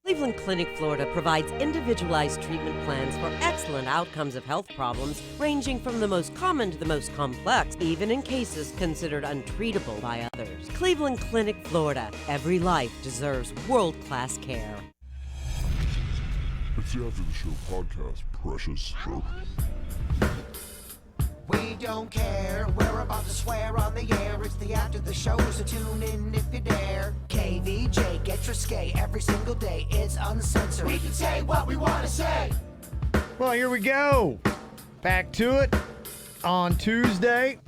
Cleveland Clinic, Florida provides individualized treatment plans for excellent outcomes of health problems ranging from the most common to the most complex, even in cases considered untreatable by others. Cleveland Clinic, Florida. Every life deserves world-class care. It's the After the Show podcast, precious. We don't care, we're about to swear on the air. It's the After the Show, so tune in if you dare. KVJ, get risque every single day. It's uncensored. We can say what we want to say. Well, here we go. Back to it on Tuesday.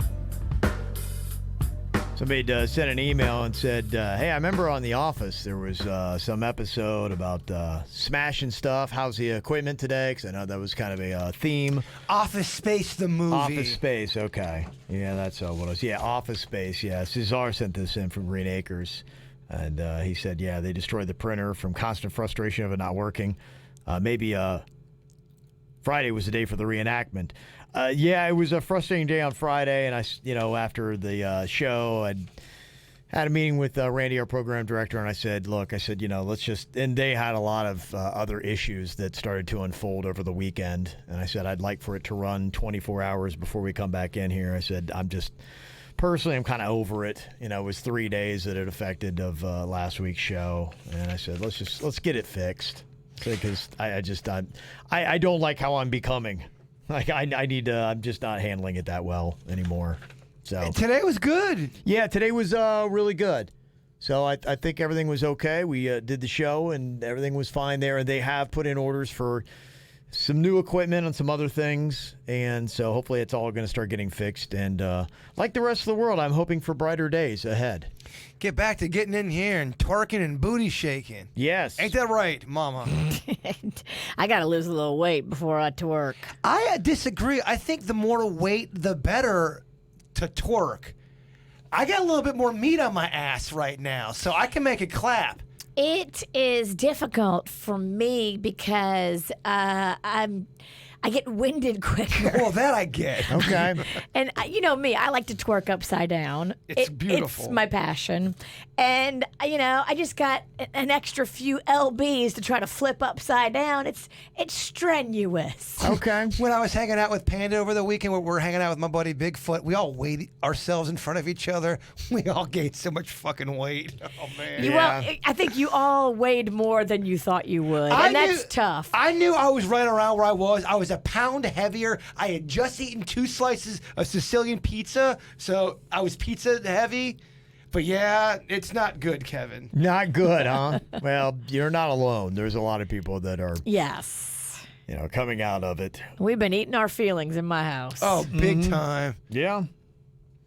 Somebody sent an email and said, hey, I remember on The Office there was some episode about smashing stuff. How's the equipment today? Because I know that was kind of a theme. Office Space, the movie. Office Space, okay. Yeah, that's what it was. Yeah, Office Space, yeah. Cesar sent this in from Green Acres. And he said, yeah, they destroyed the printer from constant frustration of it not working. Maybe Friday was the day for the reenactment. Yeah, it was a frustrating day on Friday, and after the show, I had a meeting with Randy, our program director, and I said, let's just, and they had a lot of other issues that started to unfold over the weekend, and I said, I'd like for it to run 24 hours before we come back in here. I said, I'm kind of over it. It was 3 days that it affected of last week's show, and I said, let's get it fixed, because I don't like how I'm becoming. Like, I need to, I'm just not handling it that well anymore. So Today was good. Yeah, today was really good. So I think everything was okay. We did the show, and everything was fine there. And they have put in orders for some new equipment and some other things. And so hopefully it's all going to start getting fixed. And like the rest of the world, I'm hoping for brighter days ahead. Get back to getting in here and twerking and booty shaking. Yes. Ain't that right, Mama? I got to lose a little weight before I twerk. I disagree. I think the more weight, the better to twerk. I got a little bit more meat on my ass right now, so I can make it clap. It is difficult for me because I get winded quicker. Well, that I get. Okay. And you know me, I like to twerk upside down. It's beautiful. It's my passion. And, I just got an extra few lbs to try to flip upside down. It's strenuous. Okay. When I was hanging out with Panda over the weekend, we were hanging out with my buddy Bigfoot, we all weighed ourselves in front of each other. We all gained so much fucking weight. Oh, man. I think you all weighed more than you thought you would. And that's tough. I knew I was right around where I was. I was a pound heavier. I had just eaten 2 slices of Sicilian pizza, so I was pizza heavy. But yeah, it's not good, Kevin. Not good, huh? Well, you're not alone. There's a lot of people that are, Yes. coming out of it. We've been eating our feelings in my house. Oh, big time. Yeah.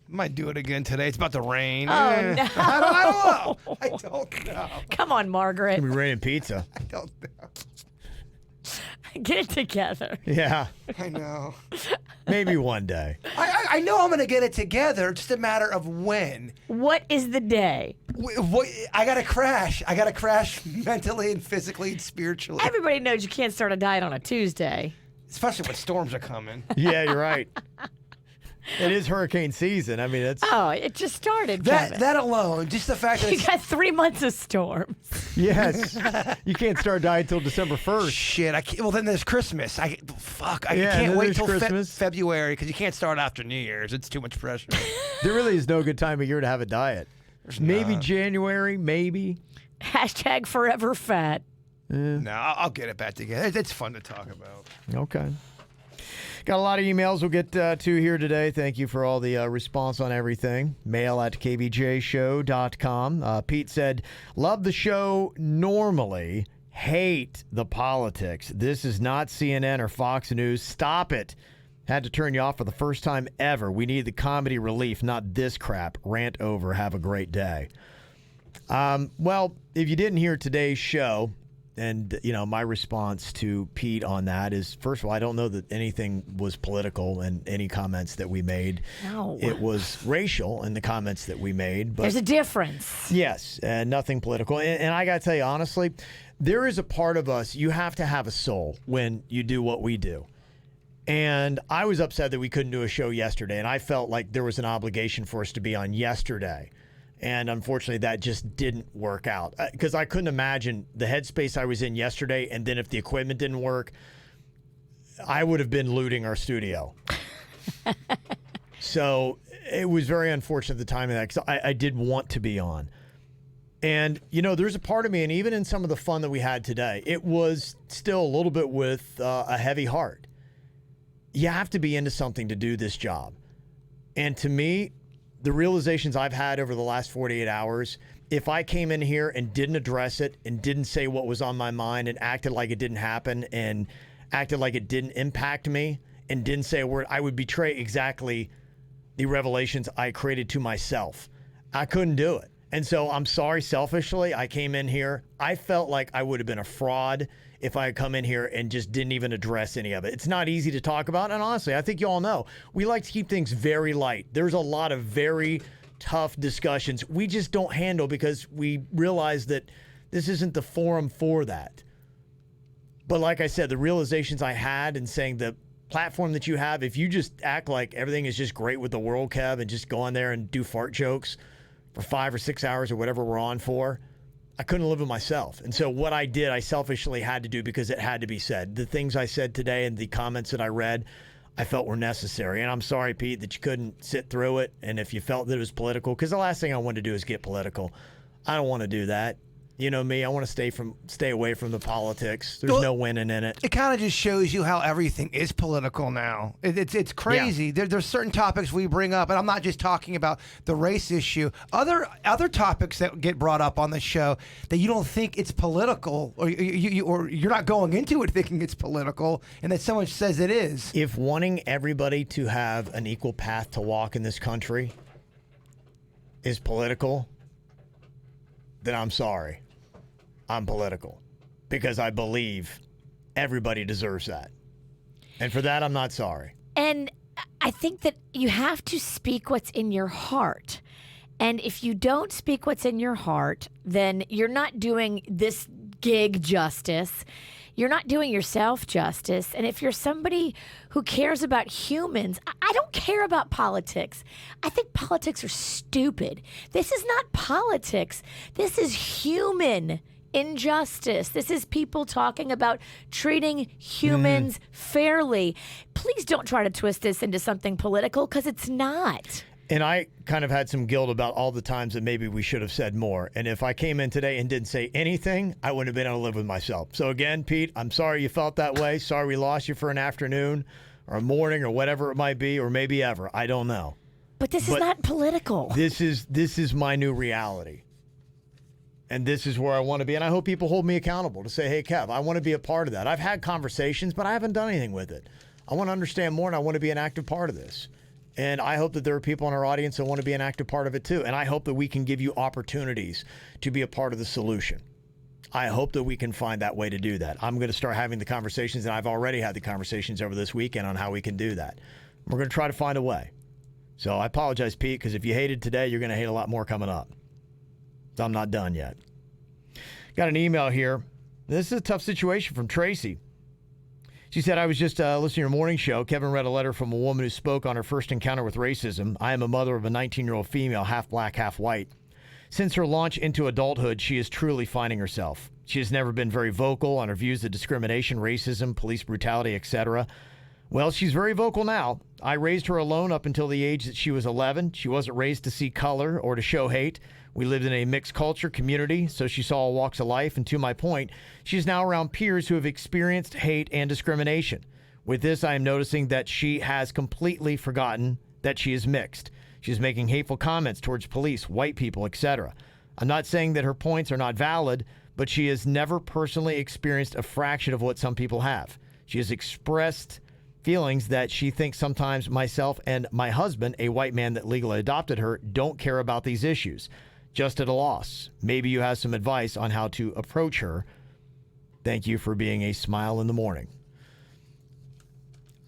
Might do it again today. It's about to rain. Oh, no. I don't know. I don't know. Come on, Margaret. It's going to be raining pizza. I don't know. Get it together. Yeah. I know. Maybe one day. I know I'm going to get it together. It's just a matter of when. What is the day? I got to crash. I got to crash mentally and physically and spiritually. Everybody knows you can't start a diet on a Tuesday. Especially when storms are coming. Yeah, you're right. It is hurricane season. I mean, it's... Oh, it just started, Kevin. That alone, just the fact that You got 3 months of storms. Yes. You can't start diet until December 1st. Shit, I can't. Well, then there's Christmas. I Yeah, can't then wait there's till Christmas. February because you can't start after New Year's. It's too much pressure. There really is no good time of year to have a diet. Maybe January, maybe. Hashtag forever fat. No, I'll get it back together. It's fun to talk about. Okay. Got a lot of emails we'll get to here today. Thank you for all the response on everything. Mail at kvjshow.com. Pete said, love the show normally. Hate the politics. This is not CNN or Fox News. Stop it. Had to turn you off for the first time ever. We need the comedy relief, not this crap. Rant over. Have a great day. Well, if you didn't hear today's show, and, my response to Pete on that is, first of all, I don't know that anything was political in any comments that we made. No. It was racial in the comments that we made. But There's a difference. yes, nothing political. And I got to tell you, honestly, there is a part of us, you have to have a soul when you do what we do. And I was upset that we couldn't do a show yesterday, and I felt like there was an obligation for us to be on yesterday. And unfortunately, that just didn't work out. Because I couldn't imagine the headspace I was in yesterday, and then if the equipment didn't work, I would have been looting our studio. So it was very unfortunate at the time of that, because I did want to be on. And, you know, there's a part of me, and even in some of the fun that we had today, it was still a little bit with a heavy heart. You have to be into something to do this job. And to me, the realizations I've had over the last 48 hours, if I came in here and didn't address it and didn't say what was on my mind and acted like it didn't happen and acted like it didn't impact me and didn't say a word, I would betray exactly the revelations I created to myself. I couldn't do it. And so I'm sorry, selfishly, I came in here. I felt like I would have been a fraud if I had come in here and just didn't even address any of it. It's not easy to talk about. And honestly, I think you all know, we like to keep things very light. There's a lot of very tough discussions we just don't handle because we realize that this isn't the forum for that. But like I said, the realizations I had in saying the platform that you have, if you just act like everything is just great with the world, Kev, and just go on there and do fart jokes for 5 or 6 hours or whatever we're on for, I couldn't live with myself. And so what I did, I selfishly had to do because it had to be said. The things I said today and the comments that I read, I felt were necessary. And I'm sorry, Pete, that you couldn't sit through it. And if you felt that it was political, because the last thing I wanted to do is get political. I don't want to do that. You know me, I want to stay away from the politics. There's no winning in it. It kind of just shows you how everything is political now. It's crazy. Yeah. There's certain topics we bring up, and I'm not just talking about the race issue. Other topics that get brought up on the show that you don't think it's political, or you're not going into it thinking it's political, and that someone says it is. If wanting everybody to have an equal path to walk in this country is political, then I'm sorry. I'm political because I believe everybody deserves that. And for that, I'm not sorry. And I think that you have to speak what's in your heart. And if you don't speak what's in your heart, then you're not doing this gig justice. You're not doing yourself justice. And if you're somebody who cares about humans, I don't care about politics. I think politics are stupid. This is not politics. This is human injustice. This is people talking about treating humans fairly. Please don't try to twist this into something political, because it's not. And I kind of had some guilt about all the times that maybe we should have said more. And if I came in today and didn't say anything, I wouldn't have been able to live with myself. So again, Pete, I'm sorry you felt that way. Sorry we lost you for an afternoon or a morning or whatever it might be, or maybe ever. I don't know. But this is not political. This is my new reality. And this is where I want to be. And I hope people hold me accountable to say, hey, Kev, I want to be a part of that. I've had conversations, but I haven't done anything with it. I want to understand more, and I want to be an active part of this. And I hope that there are people in our audience that want to be an active part of it too. And I hope that we can give you opportunities to be a part of the solution. I hope that we can find that way to do that. I'm going to start having the conversations, and I've already had the conversations over this weekend on how we can do that. We're going to try to find a way. So I apologize, Pete, because if you hated today, you're going to hate a lot more coming up. So I'm not done yet. Got an email here. This is a tough situation from Tracy. She said, I was just listening to your morning show. Kevin read a letter from a woman who spoke on her first encounter with racism. I am a mother of a 19-year-old female, half black, half white. Since her launch into adulthood, she is truly finding herself. She has never been very vocal on her views of discrimination, racism, police brutality, etc. Well, she's very vocal now. I raised her alone up until the age that she was 11. She wasn't raised to see color or to show hate. We lived in a mixed culture community, so she saw all walks of life. And to my point, she's now around peers who have experienced hate and discrimination. With this, I am noticing that she has completely forgotten that she is mixed. She's making hateful comments towards police, white people, etc. I'm not saying that her points are not valid, but she has never personally experienced a fraction of what some people have. She has expressed feelings that she thinks sometimes myself and my husband, a white man that legally adopted her, don't care about these issues. Just at a loss. Maybe you have some advice on how to approach her. Thank you for being a smile in the morning.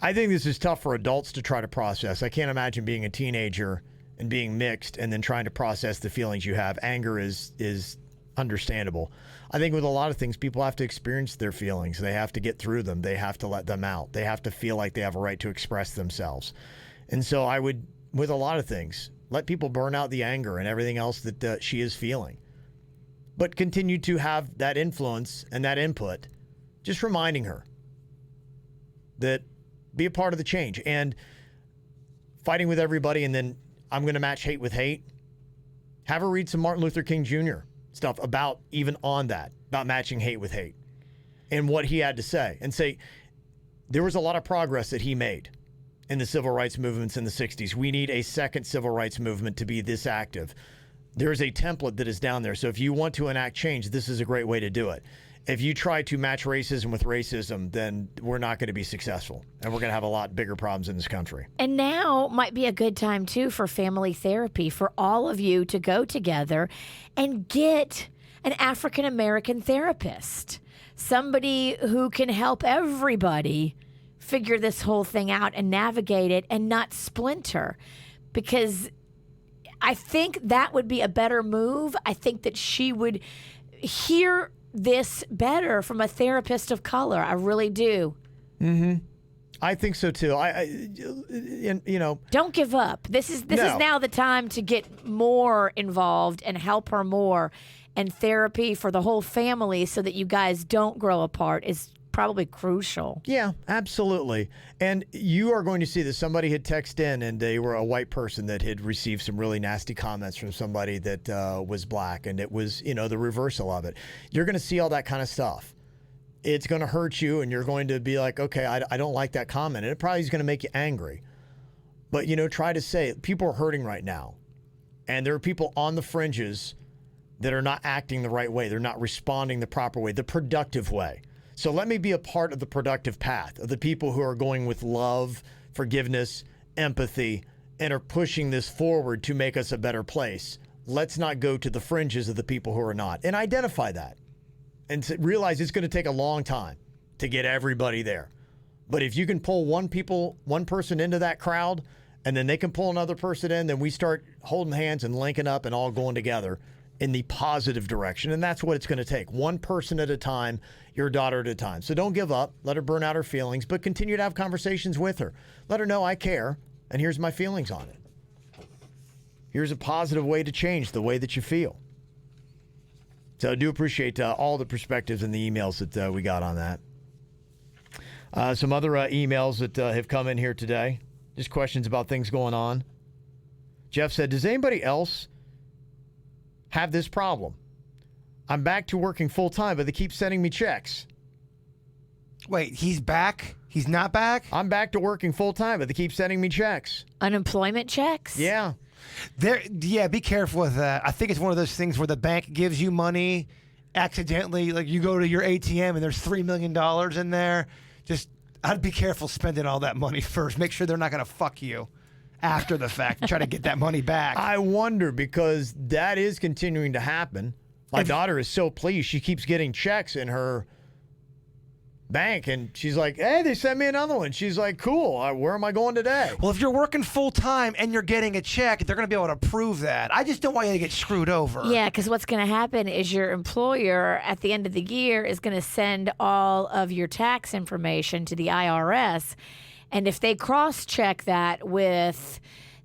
I think this is tough for adults to try to process. I can't imagine being a teenager and being mixed and then trying to process the feelings you have. Anger is understandable. I think with a lot of things, people have to experience their feelings. They have to get through them. They have to let them out. They have to feel like they have a right to express themselves. And so I would, with a lot of things, Let people burn out the anger and everything else that she is feeling. But continue to have that influence and that input, just reminding her that be a part of the change. And fighting with everybody, and then I'm going to match hate with hate. Have her read some Martin Luther King Jr. stuff about even on that, about matching hate with hate and what he had to say. And say, there was a lot of progress that he made in the civil rights movements in the 60s. We need a second civil rights movement to be this active. There's a template that is down there. So if you want to enact change, this is a great way to do it. If you try to match racism with racism, then we're not going to be successful. And we're going to have a lot bigger problems in this country. And now might be a good time, too, for family therapy, for all of you to go together and get an African-American therapist, somebody who can help everybody figure this whole thing out and navigate it and not splinter. Because I think that would be a better move. I think that she would hear this better from a therapist of color. I really do. Mm-hmm. I think so too. Don't give up. This is now the time to get more involved and help her more. And therapy for the whole family so that you guys don't grow apart is probably crucial. Yeah, absolutely. And you are going to see that somebody had texted in, and they were a white person that had received some really nasty comments from somebody that was black, and it was, the reversal of it. You're going to see all that kind of stuff. It's going to hurt you, and you're going to be like, okay, I don't like that comment. And it probably is going to make you angry. But, try to say, people are hurting right now. And there are people on the fringes that are not acting the right way. They're not responding the proper way, the productive way. So let me be a part of the productive path of the people who are going with love, forgiveness, empathy, and are pushing this forward to make us a better place. Let's not go to the fringes of the people who are not. And identify that. And realize it's going to take a long time to get everybody there. But if you can pull one person into that crowd, and then they can pull another person in, then we start holding hands and linking up and all going together in the positive direction. And that's what it's going to take. One person at a time, your daughter at a time. So don't give up. Let her burn out her feelings, but continue to have conversations with her. Let her know I care, and here's my feelings on it. Here's a positive way to change the way that you feel. So I do appreciate all the perspectives and the emails that we got on that. Some other emails that have come in here today. Just questions about things going on. Jeff said, does anybody else have this problem? I'm back to working full time, but they keep sending me checks. Wait, he's back? He's not back? I'm back to working full time, but they keep sending me checks. Unemployment checks? Yeah. Be careful with that. I think it's one of those things where the bank gives you money accidentally. Like you go to your ATM and there's $3 million in there. I'd be careful spending all that money first. Make sure they're not going to fuck you after the fact and try to get that money back. I wonder, because that is continuing to happen. My daughter is so pleased. She keeps getting checks in her bank, and she's like, hey, they sent me another one. She's like, cool. Where am I going today? Well, if you're working full time and you're getting a check, they're going to be able to prove that. I just don't want you to get screwed over. Yeah, because what's going to happen is your employer at the end of the year is going to send all of your tax information to the IRS. And if they cross-check that with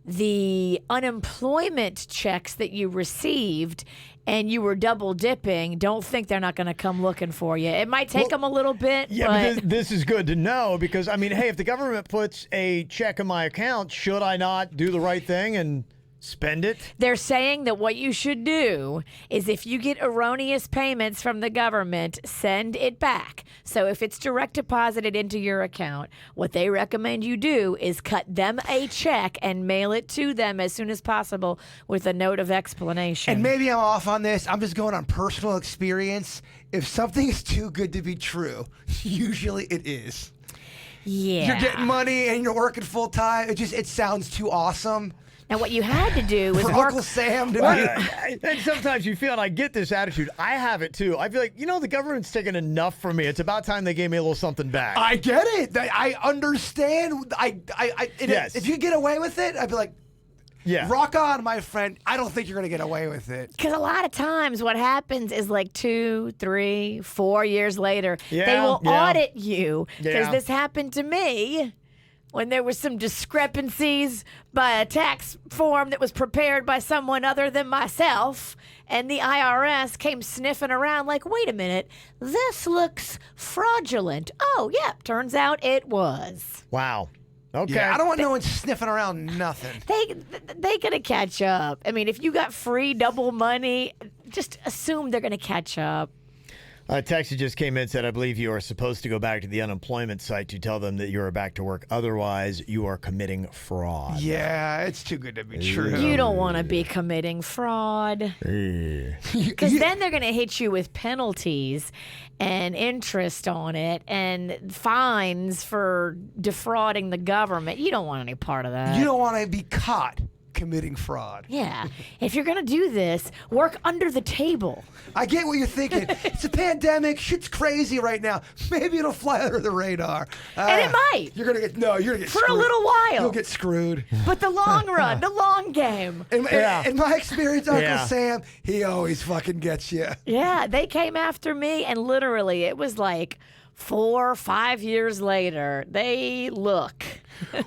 the unemployment checks that you received and you were double dipping, don't think they're not going to come looking for you. It might take them a little bit. Yeah, but this is good to know because, hey, if the government puts a check in my account, should I not do the right thing and spend it? They're saying that what you should do is if you get erroneous payments from the government, send it back. So if it's direct deposited into your account, what they recommend you do is cut them a check and mail it to them as soon as possible with a note of explanation. And maybe I'm off on this. I'm just going on personal experience. If something is too good to be true, usually it is. Yeah. You're getting money and you're working full time. It sounds too awesome. Now, what you had to do was for work. Uncle Sam to and sometimes you feel, and I get this attitude. I have it too. I feel like, the government's taking enough from me. It's about time they gave me a little something back. I get it. I understand. Yes. If you get away with it, I'd be like, yeah, rock on, my friend. I don't think you're going to get away with it. Because a lot of times what happens is like 2, 3, 4 years later, Yeah, they will yeah. audit you. Because Yeah. this happened to me. when there was some discrepancies by a tax form that was prepared by someone other than myself, and the IRS came sniffing around like, wait a minute, this looks fraudulent. Oh, yeah, turns out it was. Wow. Okay. Yeah, I don't want no one sniffing around nothing. They gonna catch up. I mean, if you got free double money, just assume they're gonna catch up. A text that just came in said, I believe you are supposed to go back to the unemployment site to tell them that you are baback to work. Otherwise, you are committing fraud. Yeah, it's too good to be true. You don't want to be committing fraud. Because then they're going to hit you with penalties and interest on it and fines for defrauding the government. You don't want any part of that. You don't want to be caught committing fraud. Yeah. If you're going to do this, work under the table. I get what you're thinking. It's a pandemic. Shit's crazy right now. Maybe it'll fly under the radar. And it might. You're going to get For screwed. a little while. You'll get screwed. But the long run, the long game. In my experience, Uncle Sam, he always fucking gets you. Yeah, they came after me, and literally it was like 4 or 5 years later, they look.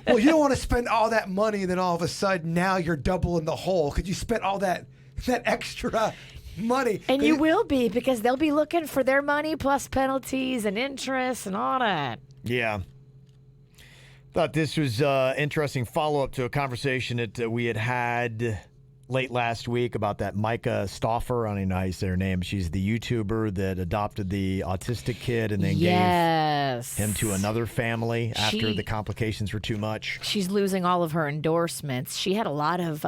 Well, you don't want to spend all that money and then all of a sudden now you're double in the hole because you spent all that extra money. And you will be, because they'll be looking for their money plus penalties and interest and all that. Yeah. Thought this was interesting follow-up to a conversation that we had late last week about that Micah Stauffer. I don't even know how you say her name. She's the YouTuber that adopted the autistic kid and then gave him to another family after the complications were too much. She's losing all of her endorsements. She had a lot of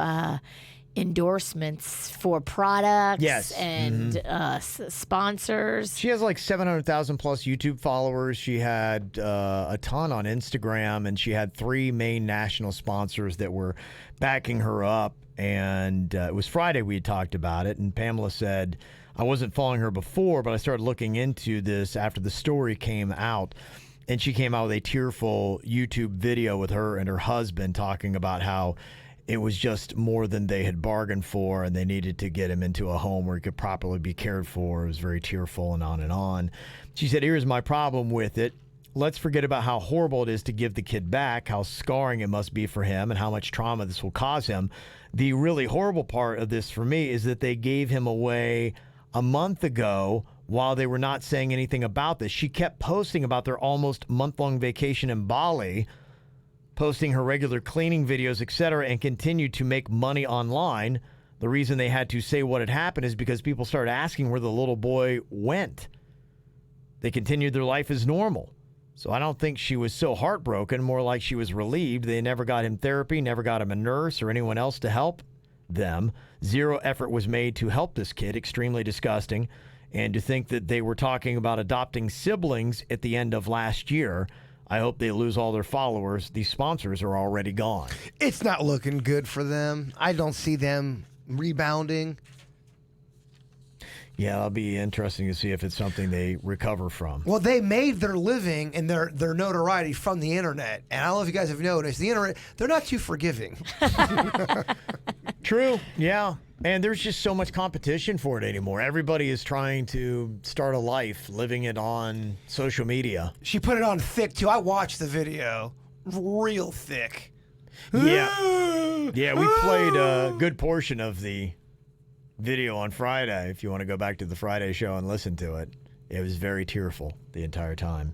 endorsements for products and sponsors. She has like 700,000 plus YouTube followers. She had a ton on Instagram, and she had 3 main national sponsors that were backing her up. And it was Friday we had talked about it, and Pamela said, I wasn't following her before, but I started looking into this after the story came out. And she came out with a tearful YouTube video with her and her husband talking about how it was just more than they had bargained for, and they needed to get him into a home where he could properly be cared for. It was very tearful and on and on. She said, here's my problem with it. Let's forget about how horrible it is to give the kid back, how scarring it must be for him, and how much trauma this will cause him. The really horrible part of this for me is that they gave him away a month ago while they were not saying anything about this. She kept posting about their almost month-long vacation in Bali, posting her regular cleaning videos, etc., and continued to make money online. The reason they had to say what had happened is because people started asking where the little boy went. They continued their life as normal. So I don't think she was so heartbroken, more like she was relieved. They never got him therapy, never got him a nurse or anyone else to help them. Zero effort was made to help this kid. Extremely disgusting. And to think that they were talking about adopting siblings at the end of last year, I hope they lose all their followers. These sponsors are already gone. It's not looking good for them. I don't see them rebounding. Yeah, it'll be interesting to see if it's something they recover from. Well, they made their living and their notoriety from the internet. And I don't know if you guys have noticed, the internet, they're not too forgiving. True, yeah. And there's just so much competition for it anymore. Everybody is trying to start a life living it on social media. She put it on thick, too. I watched the video. Real thick. Yeah. Yeah, we played a good portion of the video on Friday, if you want to go back to the Friday show and listen to it. It was very tearful the entire time.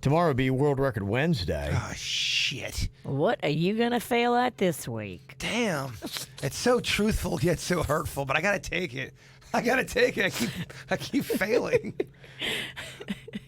Tomorrow will be World Record Wednesday. Oh, shit. What are you going to fail at this week? Damn. It's so truthful yet so hurtful, but I got to take it. I keep failing.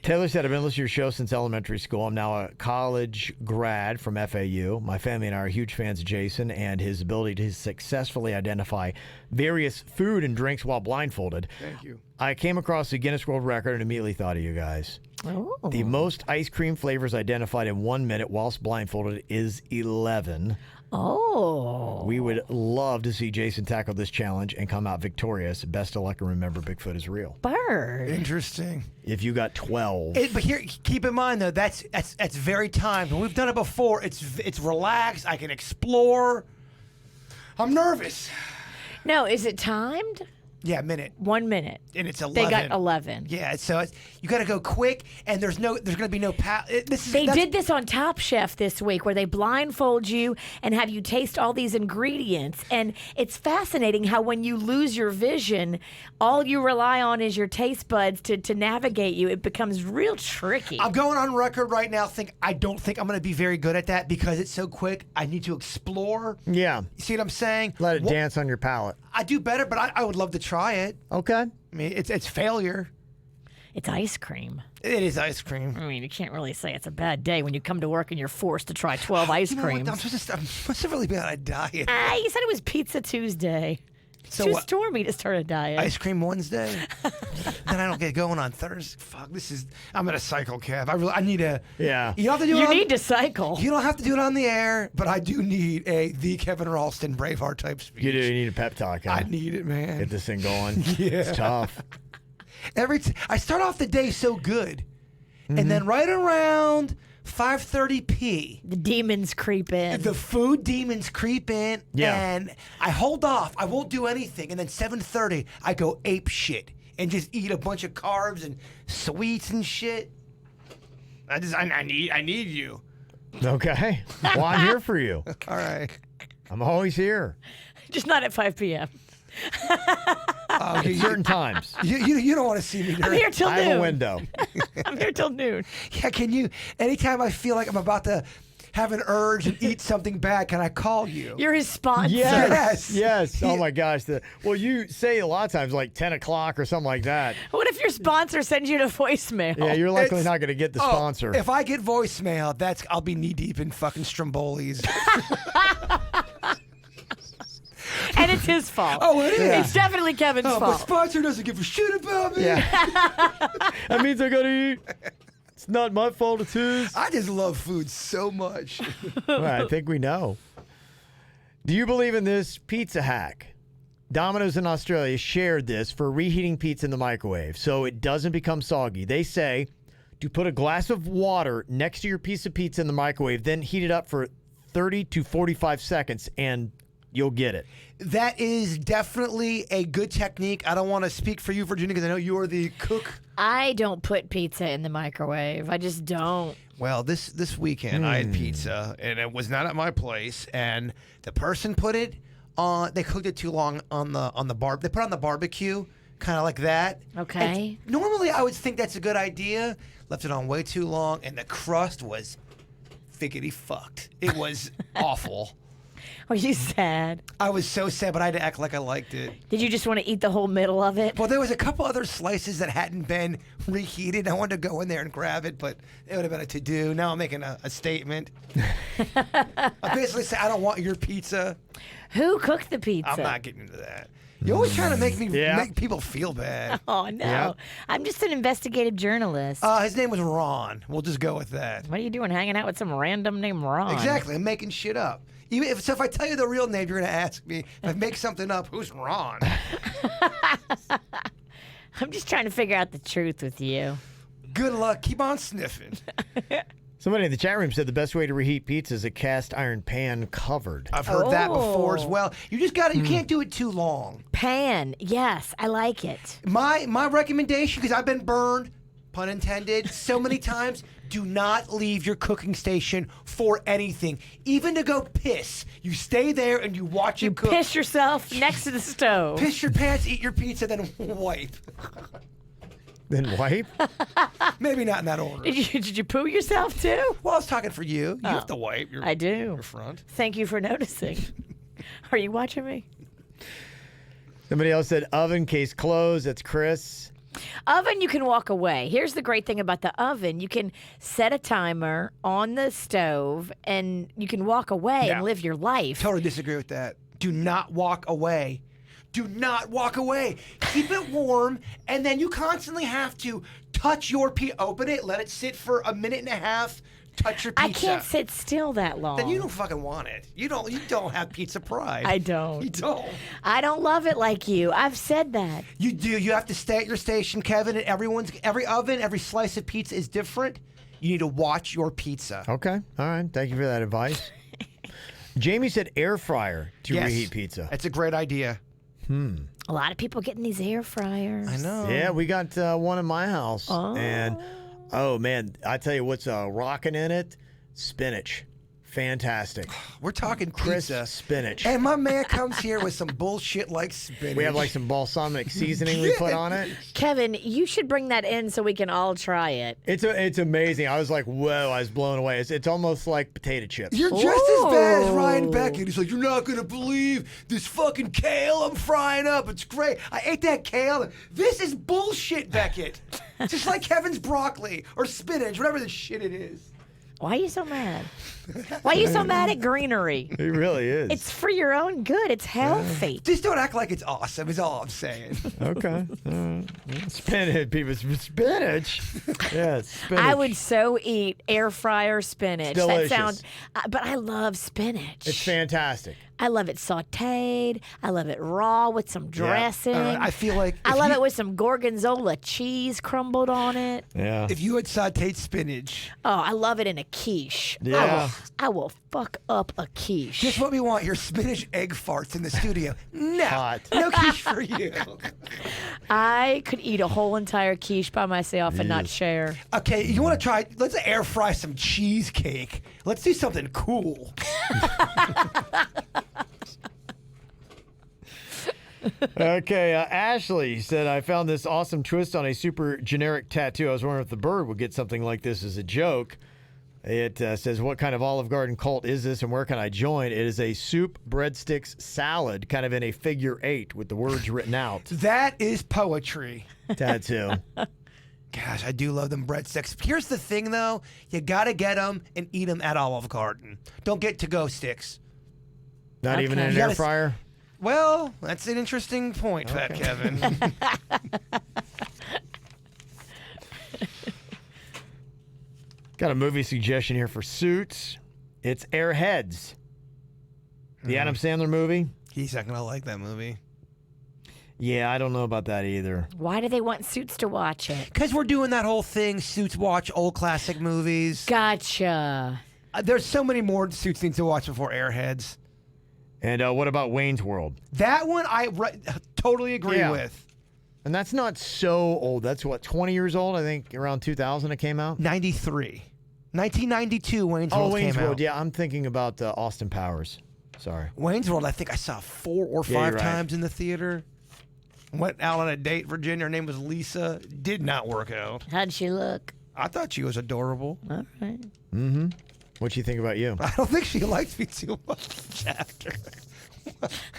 Taylor said, I've been listening to your show since elementary school. I'm now a college grad from FAU. My family and I are huge fans of Jason and his ability to successfully identify various food and drinks while blindfolded. Thank you. I came across the Guinness World Record and immediately thought of you guys. Oh. The most ice cream flavors identified in 1 minute whilst blindfolded is 11. Oh. We would love to see Jason tackle this challenge and come out victorious. Best of luck, and remember, Bigfoot is real. Bird. Interesting. If you got 12. But here, keep in mind, though, that's very timed. When we've done it before, it's relaxed. I can explore. I'm nervous. No, is it timed? Yeah, a minute. 1 minute. And it's 11. They got 11. Yeah, so you got to go quick, and there's going to be no They did this on Top Chef this week where they blindfold you and have you taste all these ingredients. And it's fascinating how when you lose your vision, all you rely on is your taste buds to navigate you. It becomes real tricky. I'm going on record right now. I don't think I'm going to be very good at that because it's so quick. I need to explore. Yeah. You see what I'm saying? Let it dance on your palate. I do better, but I would love to try it. Okay. I mean, it's failure. It's ice cream. It is ice cream. I mean, you can't really say it's a bad day when you come to work and you're forced to try 12 ice You know what? creams. I'm supposed to really be on a diet. You said it was Pizza Tuesday. So Too what? stormy to start a diet. Ice cream Wednesday. Then I don't get going on Thursday. Fuck, I'm in a cycle, Kev. I need a. Yeah. You don't have to do You it on, need to cycle. You don't have to do it on the air, but I do need the Kevin Ralston Braveheart type speech. You do. You need a pep talk. Huh? I need it, man. Get this thing going. Yeah. It's tough. I start off the day so good, and then right around 5:30 The demons creep in. the food demons creep in, Yeah. and I hold off. I won't do anything, and then 7:30 I go ape shit and just eat a bunch of carbs and sweets and shit. I need you. Okay. Well, I'm here for you. All right. I'm always here. Just not at 5 p.m. At certain times. You don't want to see me. I'm here till I noon. have a window. I'm here till noon. Yeah, can you? Anytime I feel like I'm about to have an urge and eat something bad, can I call you? You're his sponsor. Yes. Yes. Oh Yeah. my gosh. Well, you say a lot of times like 10 o'clock or something like that. What if your sponsor sends you to voicemail? Yeah, you're likely It's- not going to get the Oh, sponsor. If I get voicemail, I'll be knee deep in fucking Strombolis. And it's his fault. Oh, it is? It's definitely Kevin's Oh, my fault. sponsor doesn't give a shit about me. Yeah. That means I got to eat. It's not my fault, it's his. I just love food so much. Well, I think we know. Do you believe in this pizza hack? Domino's in Australia shared this for reheating pizza in the microwave so it doesn't become soggy. They say to put a glass of water next to your piece of pizza in the microwave, then heat it up for 30 to 45 seconds, and you'll get it. That is definitely a good technique. I don't want to speak for you, Virginia, because I know you are the cook. I don't put pizza in the microwave. I just don't. Well, this weekend I had pizza, and it was not at my place. And the person put it on. They cooked it too long on the bar. They put it on the barbecue, kind of like that. Okay. And normally, I would think that's a good idea. Left it on way too long, and the crust was figgity fucked. It was awful. Are you sad? I was so sad, but I had to act like I liked it. Did you just want to eat the whole middle of it? Well, there was a couple other slices that hadn't been reheated. I wanted to go in there and grab it, but it would have been a to-do. Now I'm making a statement. I basically say, I don't want your pizza. Who cooked the pizza? I'm not getting into that. You're always trying to make me Yeah. make people feel bad. Oh, no. Yep. I'm just an investigative journalist. His name was Ron. We'll just go with that. What are you doing hanging out with some random named Ron? Exactly. I'm making shit up. Even if I tell you the real name, you're going to ask me. If I make something up, who's Ron? I'm just trying to figure out the truth with you. Good luck. Keep on sniffing. Somebody in the chat room said the best way to reheat pizza is a cast iron pan covered. I've heard that before as Oh. well. You just got to, you can't do it too long. Pan. Yes, I like it. My recommendation, because I've been burned, pun intended, so many times, do not leave your cooking station for anything. Even to go piss. You stay there and you watch it cook. Piss yourself next to the stove. Piss your pants, eat your pizza, then wipe. Then wipe? Maybe not in that order. Did you poo yourself too? Well, I was talking for you. You have to wipe your, I do. your front. Thank you for noticing. Are you watching me? Somebody else said oven case closed. That's Chris. Oven, you can walk away. Here's the great thing about the oven. You can set a timer on the stove and you can walk away Yeah. and live your life. Totally disagree with that. Do not walk away. Do not walk away. Keep it warm, and then you constantly have to touch your pizza. Open it, let it sit for a minute and a half. Touch your pizza. I can't sit still that long. Then you don't fucking want it. You don't have pizza pride. I don't. You don't. I don't love it like you. I've said that. You do. You have to stay at your station, Kevin. And every oven, every slice of pizza is different. You need to watch your pizza. Okay. All right. Thank you for that advice. Jamie said air fryer to Yes. reheat pizza. That's a great idea. A lot of people getting these air fryers. I know. Yeah, we got one in my house. And, oh, man, I tell you what's rocking in it. Spinach. Fantastic. We're talking Crisp pizza. spinach. And my man comes here with some bullshit like spinach. We have like some balsamic seasoning we put on it. Kevin, you should bring that in so we can all try it. It's amazing. I was like, whoa, I was blown away. It's almost like potato chips. You're just as bad as Ryan Beckett. He's like, you're not going to believe this fucking kale I'm frying up. It's great. I ate that kale. This is bullshit, Beckett. Just like Kevin's broccoli or spinach, whatever the shit it is. Why are you so mad? Why are you so mad at greenery? It really is. It's for your own good. It's healthy. Just don't act like it's awesome, is all I'm saying. Okay. Spinach, people. Spinach? Yeah, spinach. I would so eat air fryer spinach. Delicious. That sounds, but I love spinach. It's fantastic. I love it sautéed. I love it raw with some dressing. I feel like I if love you- it with some gorgonzola cheese crumbled on it. Yeah. If you had sauteed spinach, Oh, I love it in a quiche. Yeah. I will fuck up a quiche. just what we want, your spinach egg farts in the studio. No. Hot. No quiche for you. I could eat a whole entire quiche by myself and not share. Okay, you want to try, let's air fry some cheesecake. Let's do something cool. Okay, Ashley said, I found this awesome twist on a super generic tattoo. I was wondering if the bird would get something like this as a joke. It says, what kind of Olive Garden cult is this and where can I join? It is a soup, breadsticks, salad, kind of in a figure 8 with the words written out. That is poetry. Tattoo. Gosh, I do love them breadsticks. Here's the thing, though. You got to get them and eat them at Olive Garden. Don't get to-go sticks. Not even in Okay. an You air gotta- fryer? Well, that's an interesting point, Fat Kevin. Got a movie suggestion here for Suits. It's Airheads. The Adam Sandler movie. He's not going to like that movie. Yeah, I don't know about that either. Why do they want Suits to watch it? Because we're doing that whole thing, Suits watch old classic movies. Gotcha. There's so many more Suits needs to watch before Airheads. And what about Wayne's World? That one I totally agree Yeah. with. And that's not so old. That's what, 20 years old? I think around 2000 it came out. 93. 1992, Wayne's World Wayne's came World. out. Yeah, I'm thinking about Austin Powers. Sorry. Wayne's World, I think I saw 4 or 5 Yeah, you're right. times in the theater. Went out on a date, Virginia. Her name was Lisa. Did not work out. How'd she look? I thought she was adorable. All right. What you think about you? I don't think she liked me too much after.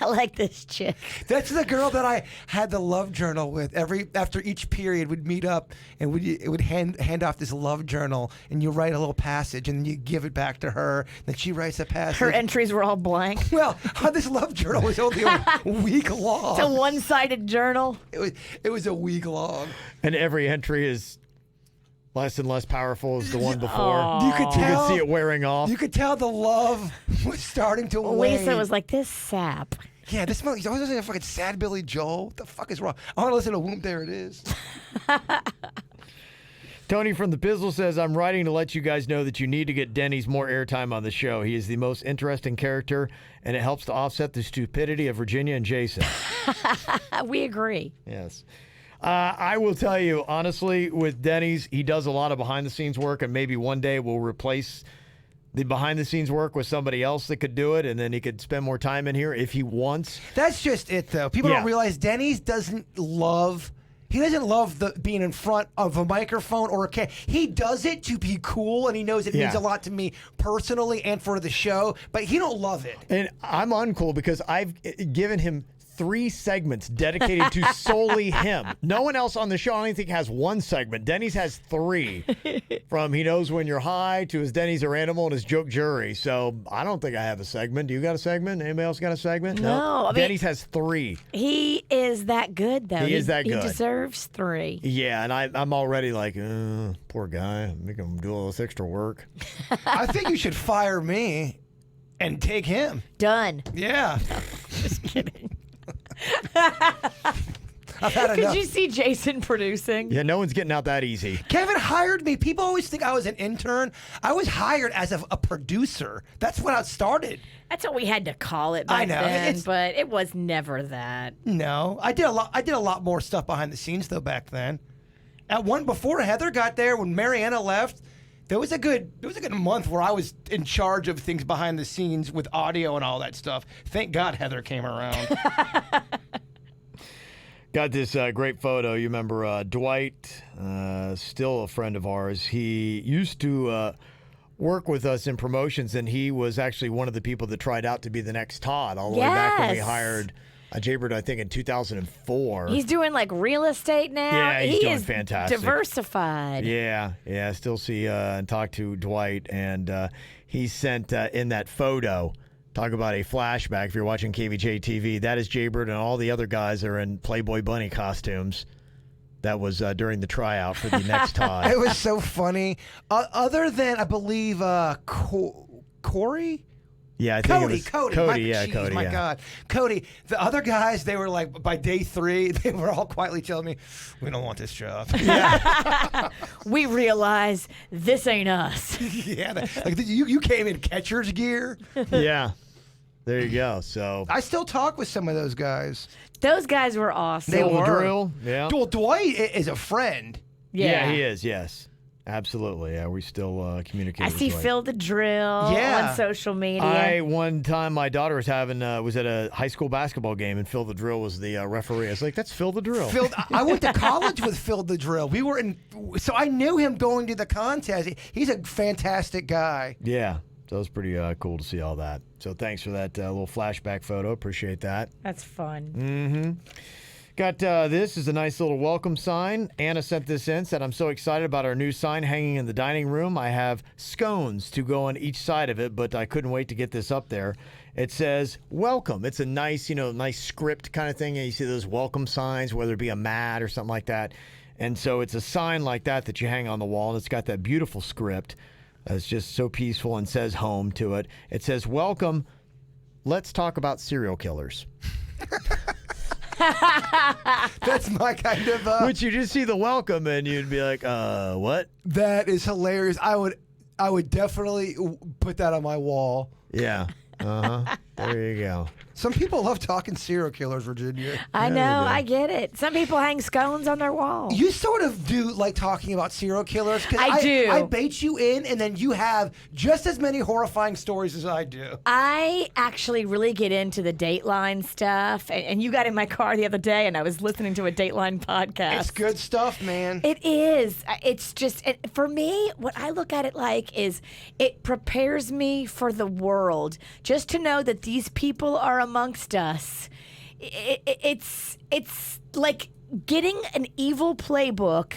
I like this chick. That's the girl that I had the love journal with. After each period, we'd meet up and it would hand off this love journal, and you write a little passage, and then you give it back to her. Then she writes a passage. Her entries were all blank. Well, this love journal was only a week long. It's a one-sided journal. It was a week long. And every entry is less and less powerful as the one before. Aw. You could You tell. can see it wearing off. You could tell the love was starting to wane. Lisa was like, this sap. Yeah, this he's always listening to fucking sad Billy Joel. What the fuck is wrong? I want to listen to Whoop There It Is. Tony from the Pizzle says, I'm writing to let you guys know that you need to get Denny's more airtime on the show. He is the most interesting character, and it helps to offset the stupidity of Virginia and Jason. We agree. Yes. I will tell you, honestly, with Denny's, he does a lot of behind-the-scenes work, and maybe one day we'll replace the behind-the-scenes work with somebody else that could do it, and then he could spend more time in here if he wants. That's just it, though. People Yeah. don't realize Denny's doesn't love. He doesn't love being in front of a microphone or a camera. He does it to be cool, and he knows it means Yeah. a lot to me personally and for the show. But he don't love it. And I'm uncool because I've given him 3 segments dedicated to solely him. No one else on the show, I don't think, has 1 segment. Denny's has 3. From He Knows When You're High to his Denny's Are Animal and his Joke Jury. So I don't think I have a segment. Do you got a segment? Anybody else got a segment? No, I mean- Denny's has 3. He is that good, though. He is that good. He deserves 3. Yeah, and I'm already like, poor guy. Make him do all this extra work. I think you should fire me and take him. Done. Yeah. Just kidding. I've had Could enough. you see Jason producing? Yeah, no one's getting out that easy. Kevin hired me. People always think I was an intern. I was hired as a producer. That's when I started. That's what we had to call it back I know, then, but it was never that. No, I did a lot more stuff behind the scenes though back then. Before Heather got there, when Mariana left, there was a good month where I was in charge of things behind the scenes with audio and all that stuff. Thank God Heather came around. Got this great photo. You remember Dwight, still a friend of ours. He used to work with us in promotions, and he was actually one of the people that tried out to be the next Todd all the way back when we Yes. hired Jaybird, I think, in 2004. He's doing like real estate now. Yeah, he's he doing is fantastic. diversified. Yeah. I still see and talk to Dwight, and he sent in that photo. Talk about a flashback. If you're watching KVJ TV, that is Jaybird, and all the other guys are in Playboy Bunny costumes. That was during the tryout for the next Todd. It was so funny. Other than, I believe, Corey? Yeah, I think Cody. Cody. My God. Cody. The other guys, they were like, by day 3, they were all quietly telling me, we don't want this job. We realize this ain't us. Yeah. Like, you came in catcher's gear. Yeah. There you go. So I still talk with some of those guys. Those guys were awesome. They Phil the were. Drill. Yeah. Well, Dwight is a friend. Yeah. He is. Yes. Absolutely. Yeah, we still communicate. I with see Dwight. Phil the Drill Yeah. on social media. One time my daughter was was at a high school basketball game, and Phil the Drill was the referee. I was like, that's Phil the Drill. I went to college with Phil the Drill. So I knew him going to the contest. He's a fantastic guy. Yeah. So it was pretty cool to see all that. So thanks for that little flashback photo. Appreciate that. That's fun. Mm-hmm. Got this is a nice little welcome sign. Anna sent this in, said, I'm so excited about our new sign hanging in the dining room. I have scones to go on each side of it, but I couldn't wait to get this up there. It says, welcome. It's a nice, nice script kind of thing. And you see those welcome signs, whether it be a mat or something like that. And so it's a sign like that you hang on the wall, and it's got that beautiful script. It's just so peaceful and says home to it. It says, welcome. Let's talk about serial killers. That's my kind of. Which you just see the welcome and you'd be like, what? That is hilarious. I would definitely put that on my wall. Yeah. There you go. Some people love talking serial killers, Virginia. I Yeah, they know. do. I get it. Some people hang scones on their wall. You sort of do like talking about serial killers. 'Cause I do. I bait you in, and then you have just as many horrifying stories as I do. I actually really get into the Dateline stuff. And you got in my car the other day, and I was listening to a Dateline podcast. It's good stuff, man. It is. It's just, for me, what I look at it like is it prepares me for the world. Just to know that these people are amongst us. It's like getting an evil playbook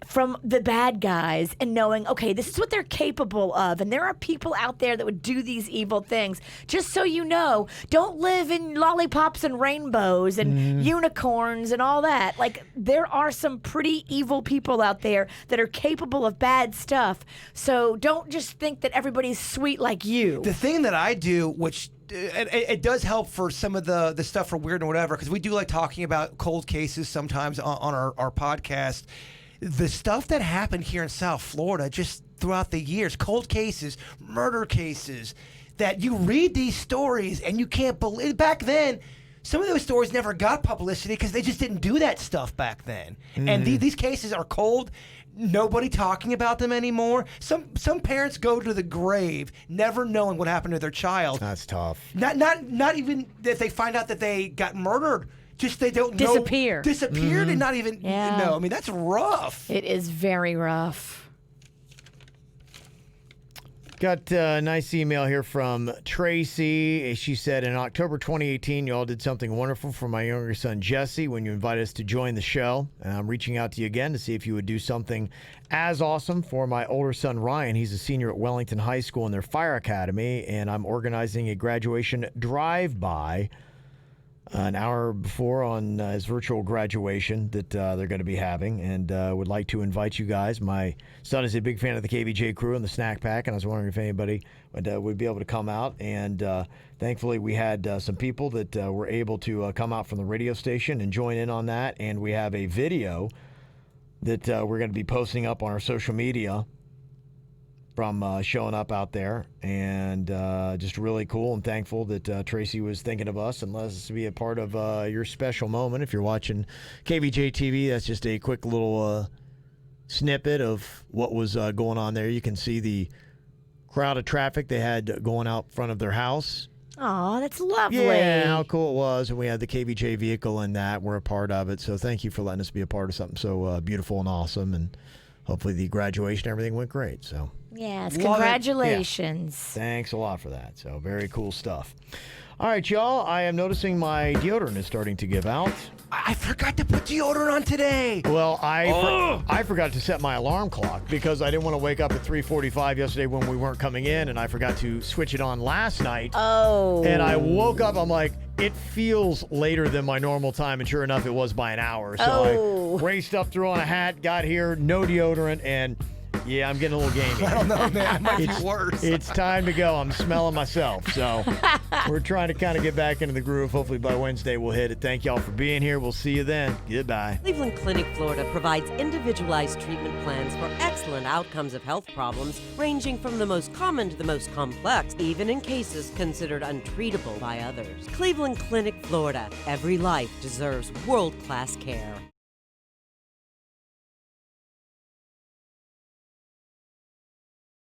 from the bad guys and knowing, okay, this is what they're capable of. And there are people out there that would do these evil things. Just so you know, don't live in lollipops and rainbows and unicorns and all that. Like, there are some pretty evil people out there that are capable of bad stuff. So don't just think that everybody's sweet like you. The thing that I do, which it does help for some of the stuff for Weird and Whatever, because we do like talking about cold cases sometimes on our podcast. The stuff that happened here in South Florida just throughout the years, cold cases, murder cases, that you read these stories and you can't believe. Back then, some of those stories never got publicity because they just didn't do that stuff back then. And these cases are cold. Nobody talking about them anymore. Some parents go to the grave never knowing what happened to their child. That's tough. Not even that they find out that they got murdered. Just they don't know. Disappeared and not even know. I mean, that's rough. It is very rough. Got a nice email here from Tracy. She said, in October 2018, you all did something wonderful for my younger son, Jesse, when you invited us to join the show. And I'm reaching out to you again to see if you would do something as awesome for my older son, Ryan. He's a senior at Wellington High School in their fire academy, and I'm organizing a graduation drive-by an hour before on his virtual graduation that they're going to be having, and would like to invite you guys. My son is a big fan of the KVJ crew and the snack pack, and I was wondering if anybody would be able to come out. And thankfully, we had some people that were able to come out from the radio station and join in on that. And we have a video that we're going to be posting up on our social media from showing up out there, and just really cool and thankful that Tracy was thinking of us and let us be a part of your special moment. If you're watching KVJ TV, that's just a quick little snippet of what was going on there. You can see the crowd of traffic they had going out front of their house. Oh, that's lovely. Yeah, how cool it was. And we had the KVJ vehicle in that. We're a part of it. So thank you for letting us be a part of something so beautiful and awesome. And hopefully the graduation, everything went great. So yes, Love it. congratulations. thanks a lot for that. So very cool stuff. All right, y'all. I am noticing my deodorant is starting to give out. I forgot to put deodorant on today. Well, I forgot to set my alarm clock because I didn't want to wake up at 3:45 yesterday when we weren't coming in, and I forgot to switch it on last night. Oh. And I woke up, I'm like, it feels later than my normal time, and sure enough, it was by an hour. So I raced up, threw on a hat, got here, no deodorant, and yeah, I'm getting a little gamey. I don't know, man. It might be worse. It's time to go. I'm smelling myself. So we're trying to kind of get back into the groove. Hopefully by Wednesday we'll hit it. Thank y'all for being here. We'll see you then. Goodbye. Cleveland Clinic, Florida provides individualized treatment plans for excellent outcomes of health problems, ranging from the most common to the most complex, even in cases considered untreatable by others. Cleveland Clinic, Florida. Every life deserves world-class care.